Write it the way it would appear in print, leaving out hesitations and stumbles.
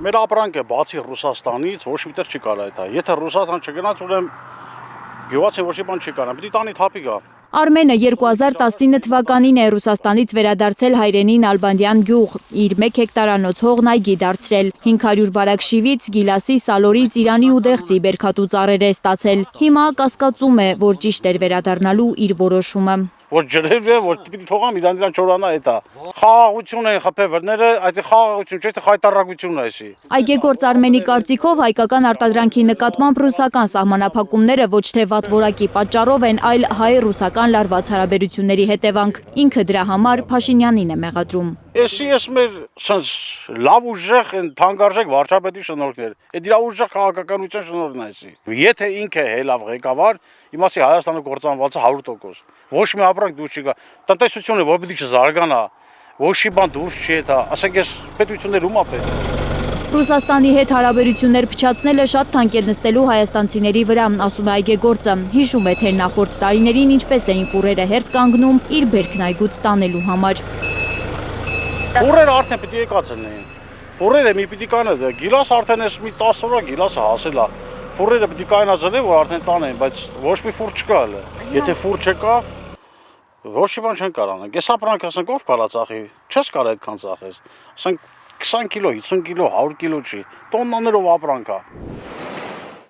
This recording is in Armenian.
Մեր ապրանքը բացի Ռուսաստանից ոչ միտեղ չի կարա դա։ Եթե Ռուսաստան չգնաց, ուրեմն գյուղացին ոչ մի բան չի կարա։ Պիտի տանի թափի գա։ Արմենը 2019 թվականին է Ռուսաստանից վերադարձել հայրենին Ալբանդյան գյուղ, իր 1 հեկտարանոց հողն այգի դարձրել, 500 բարակ շիվից, գիլասի, սալորի, ծիրանի ու դեղձի բերքատու ծառեր է ստացել։ Հիմա կասկածում է, որ ճիշտ էր վերադառնալու իր որոշումը։ Ոչ ջրել է, ոչ պիտի թողամ իրան չորանա էտա։ Խաղաղություն են խփեվրները, այդ խաղաղություն չէ, թե խայտարակությունն է էսի։ Այգեգործ Արմենի կարծիքով հայկական արտադրանքի նկատմամբ ռուսական սահմանափակումները ոչ թե վատ որակի պատճառով են, այլ հայ-ռուսական լարված հարաբերությունների հետևանք։ Ինքը դրա համար Փաշինյանին է մեղադրում։ Էսի ես մեր լավ ուժեղ են թանկարժեք վարչապետի շնորհքներ։ Այդ իր ուժեղ քաղաքականության շնորհքն է էսի։ Եթե ինքը հելավ ղեկավար, իմացի Հայաստանը կործանված է 100%։ Ոչ մի ապրանք դուրս չի գա։ Տնտեսությունը որ պիտի չզարգանա, ոչ մի բան դուրս չի դա, ասենք ես պետություններ ումա պետք։ Ռուսաստանի հետ հարաբերություններ փչացնելը շատ թանկ է նստելու հայաստանցիների վրա, ասում է այգեգործը։ Հիշում է, թե նախորդ տարիներին ինչպես էին ֆուրերը հերթ կանգնում իր բերքն այգուց տանելու համար։ Ֆուրերը արդեն պիտի եկած լինեին։ Ֆուրերը մի պիտի կանա, գիլաս արդեն էս մի 10 օր գիլասը հասել է։ Ֆուրերը պիտի կայնացնեն, որ արդեն տանեն, բայց ոչ մի ֆուր չկա հələ։ Եթե ֆուր չկավ, ոչ մի բան չեն կարող անենք։ Այս ապրանքը ասենք ով կարա ծախի, չես կարա այդքան ծախես։ Ասենք 20 կիլո, 50 կիլո, 100 կիլո չի, տոննաներով ապրանք է։